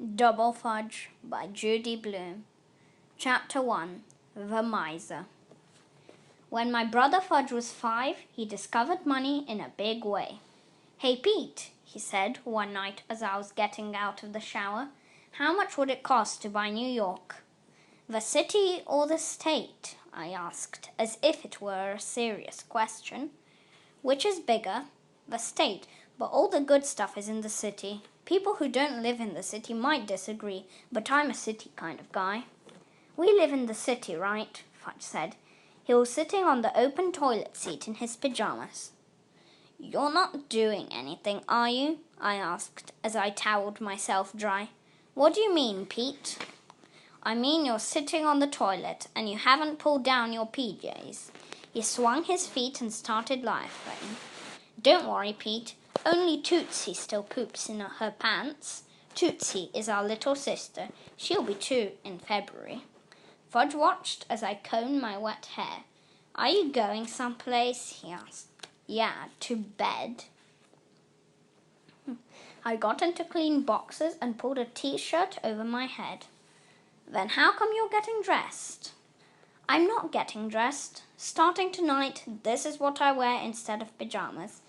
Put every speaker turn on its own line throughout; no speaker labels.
Double Fudge by Judy Blume. Chapter 1. The Miser. When my brother Fudge was 5, he discovered money in a big way. "Hey, Pete," he said one night as I was getting out of the shower, "how much would it cost to buy New York?" "The city or the state?" I asked, as if it were a serious question. "Which is bigger?" "The state, but all the good stuff is in the city. People who don't live in the city might disagree, but I'm a city kind of guy." "We live in the city, right?" Fudge said. He was sitting on the open toilet seat in his pajamas. "You're not doing anything, are you?" I asked as I toweled myself dry. "What do you mean, Pete?" "I mean you're sitting on the toilet and you haven't pulled down your PJs." He swung his feet and started laughing. "Don't worry, Pete. Only Tootsie still poops in her pants. Tootsie is our little sister. She'll be 2 in February." Fudge watched as I combed my wet hair. "Are you going someplace?" he asked. "Yeah, to bed." I got into clean boxers and pulled a t-shirt over my head. "Then how come you're getting dressed?" "I'm not getting dressed. Starting tonight, this is what I wear instead of pajamas.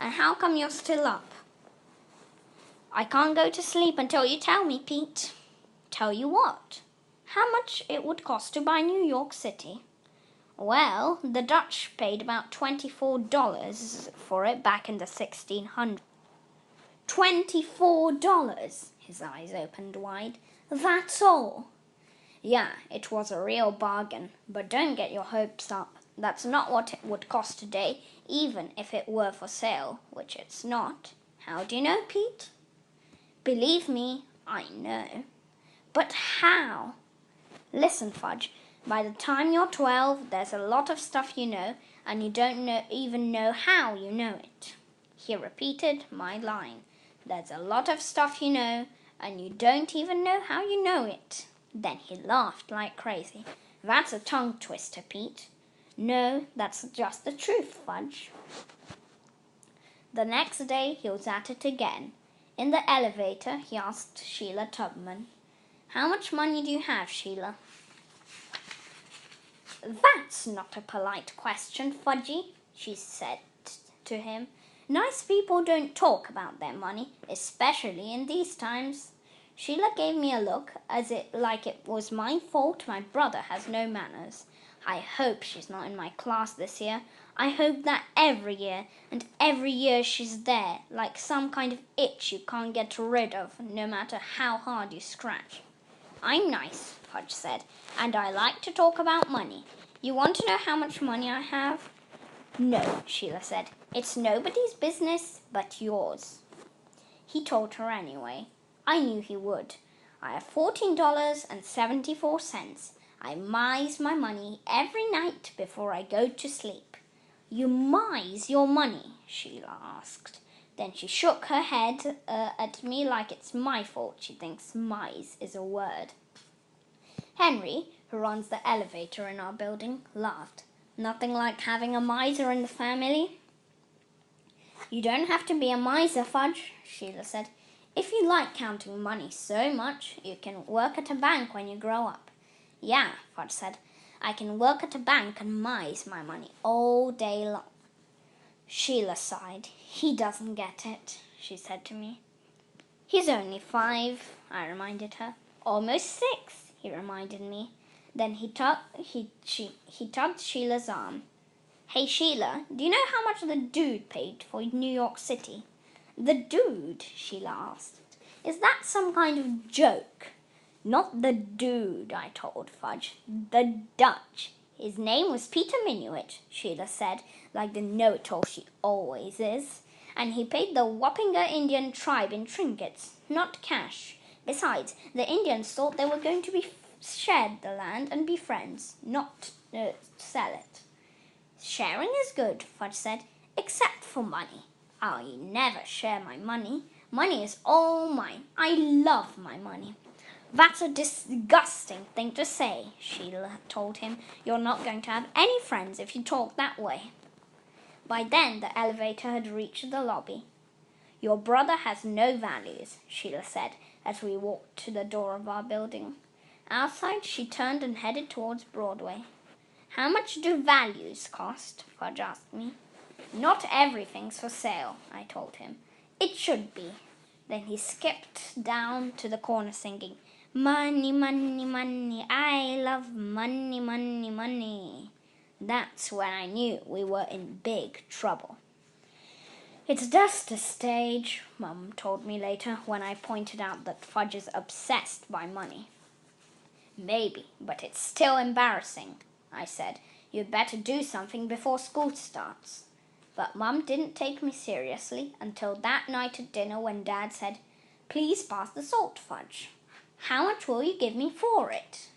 And how come you're still up?" "I can't go to sleep until you tell me, Pete." "Tell you what?" "How much it would cost to buy New York City." "Well, the Dutch paid about $24 for it back in the 1600s. $24? His eyes opened wide. "That's all?" "Yeah, it was a real bargain, but don't get your hopes up. That's not what it would cost today, even if it were for sale, which it's not." "How do you know, Pete?" "Believe me, I know." "But how?" "Listen, Fudge, by the time you're 12, there's a lot of stuff you know, and you don't even know how you know it." He repeated my line. "There's a lot of stuff you know, and you don't even know how you know it." Then he laughed like crazy. "That's a tongue twister, Pete." "No, that's just the truth, Fudge." The next day he was at it again. In the elevator he asked Sheila Tubman, "How much money do you have, Sheila?" "That's not a polite question, Fudgy," she said to him. "Nice people don't talk about their money, especially in these times." Sheila gave me a look like it was my fault my brother has no manners. I hope she's not in my class this year. I hope that every year, and every year she's there, like some kind of itch you can't get rid of, no matter how hard you scratch. "I'm nice," Fudge said, "and I like to talk about money. You want to know how much money I have?" "No," Sheila said. "It's nobody's business but yours." He told her anyway. I knew he would. "I have $14.74. I mize my money every night before I go to sleep." "You mize your money?" Sheila asked. Then she shook her head at me like it's my fault she thinks mize is a word. Henry, who runs the elevator in our building, laughed. "Nothing like having a miser in the family." "You don't have to be a miser, Fudge," Sheila said. "If you like counting money so much, you can work at a bank when you grow up." "Yeah," Fudge said. "I can work at a bank and mize my money all day long." Sheila sighed. "He doesn't get it," she said to me. "He's only 5, I reminded her. "Almost 6, he reminded me. Then he tugged Sheila's arm. "Hey, Sheila, do you know how much the dude paid for New York City?" "The dude?" Sheila asked. "Is that some kind of joke?" "Not the dude," I told Fudge. "The Dutch. His name was Peter Minuit," Sheila said, like the know-it-all she always is. "And he paid the Wapinga Indian tribe in trinkets, not cash. Besides, the Indians thought they were going to share the land and be friends, not sell it." "Sharing is good," Fudge said, "except for money. I never share my money. Money is all mine. I love my money." "That's a disgusting thing to say," Sheila told him. "You're not going to have any friends if you talk that way." By then the elevator had reached the lobby. "Your brother has no values," Sheila said, as we walked to the door of our building. Outside, she turned and headed towards Broadway. "How much do values cost?" Fudge asked me. "Not everything's for sale," I told him. "It should be." Then he skipped down to the corner singing, "Money, money, money, I love money, money, money." That's when I knew we were in big trouble. "It's just a stage," Mum told me later when I pointed out that Fudge is obsessed by money. "Maybe, but it's still embarrassing," I said. "You'd better do something before school starts." But Mum didn't take me seriously until that night at dinner when Dad said, "Please pass the salt, Fudge." "How much will you give me for it?"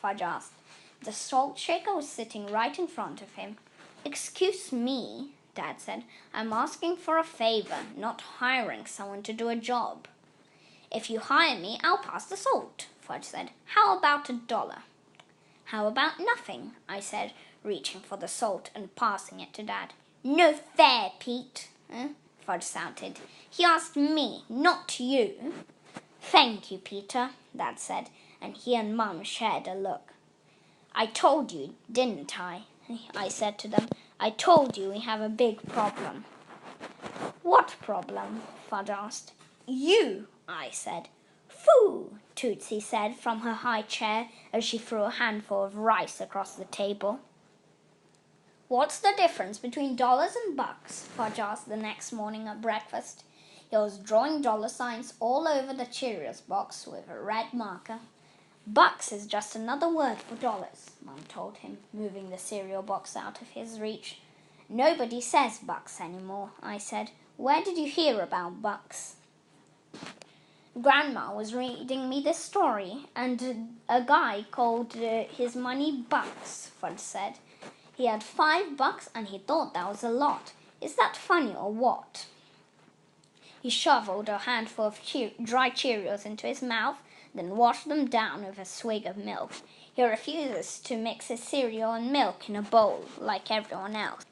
Fudge asked. The salt shaker was sitting right in front of him. "Excuse me," Dad said. "I'm asking for a favor, not hiring someone to do a job." "If you hire me, I'll pass the salt," Fudge said. "How about $1?" "How about nothing?" I said, reaching for the salt and passing it to Dad. "No fair, Pete," Fudge shouted. "He asked me, not you." "Thank you, Peter," Dad said, and he and Mum shared a look. "I told you, didn't I?" I said to them. "I told you we have a big problem." "What problem?" Fudge asked. "You," I said. "Phoo," Tootsie said from her high chair as she threw a handful of rice across the table. "What's the difference between dollars and bucks?" Fudge asked the next morning at breakfast. He was drawing dollar signs all over the Cheerios box with a red marker. "Bucks is just another word for dollars," Mum told him, moving the cereal box out of his reach. "Nobody says bucks anymore," I said. "Where did you hear about bucks?" "Grandma was reading me this story, and a guy called his money bucks," Fudge said. "He had $5 and he thought that was a lot. Is that funny or what?" He shoveled a handful of dry Cheerios into his mouth, then washed them down with a swig of milk. He refuses to mix his cereal and milk in a bowl like everyone else.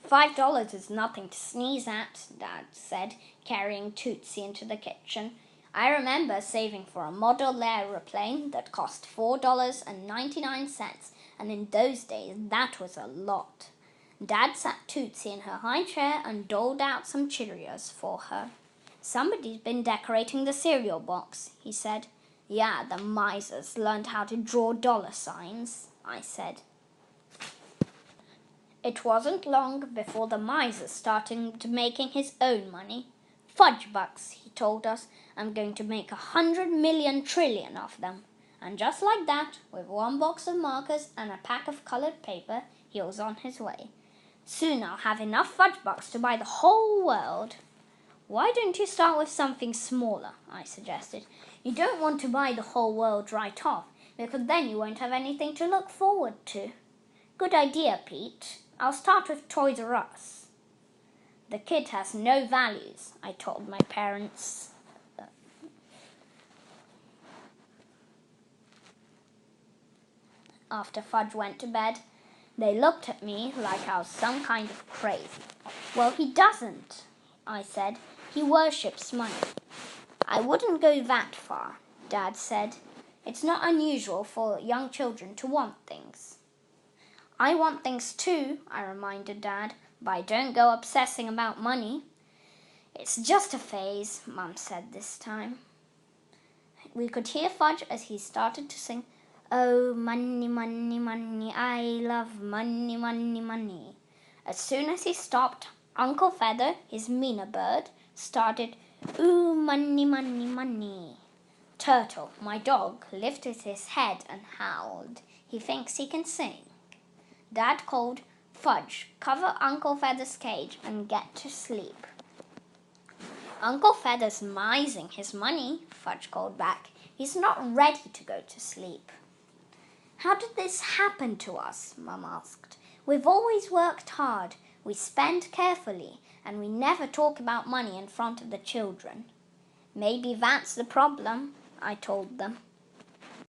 $5 is nothing to sneeze at," Dad said, carrying Tootsie into the kitchen. "I remember saving for a model aeroplane that cost $4.99, and in those days that was a lot." Dad sat Tootsie in her high chair and doled out some Cheerios for her. "Somebody's been decorating the cereal box," he said. "Yeah, the misers learned how to draw dollar signs," I said. It wasn't long before the miser started making his own money. "Fudge Bucks," he told us. "I'm going to make 100 million trillion of them." And just like that, with one box of markers and a pack of colored paper, he was on his way. "Soon I'll have enough Fudge Bucks to buy the whole world." "Why don't you start with something smaller?" I suggested. "You don't want to buy the whole world right off, because then you won't have anything to look forward to." "Good idea, Pete. I'll start with Toys R Us." "The kid has no values," I told my parents. After Fudge went to bed, they looked at me like I was some kind of crazy. "Well, he doesn't," I said. "He worships money." "I wouldn't go that far," Dad said. "It's not unusual for young children to want things." "I want things too," I reminded Dad, "but I don't go obsessing about money." "It's just a phase," Mum said this time. We could hear Fudge as he started to sing, "Oh, money, money, money, I love money, money, money." As soon as he stopped, Uncle Feather, his meaner bird, started, "Ooh, money, money, money." Turtle, my dog, lifted his head and howled. He thinks he can sing. Dad called, "Fudge, cover Uncle Feather's cage and get to sleep." "Uncle Feather's mising his money," Fudge called back. "He's not ready to go to sleep." "How did this happen to us?" Mum asked. "We've always worked hard, we spend carefully, and we never talk about money in front of the children." "Maybe that's the problem," I told them.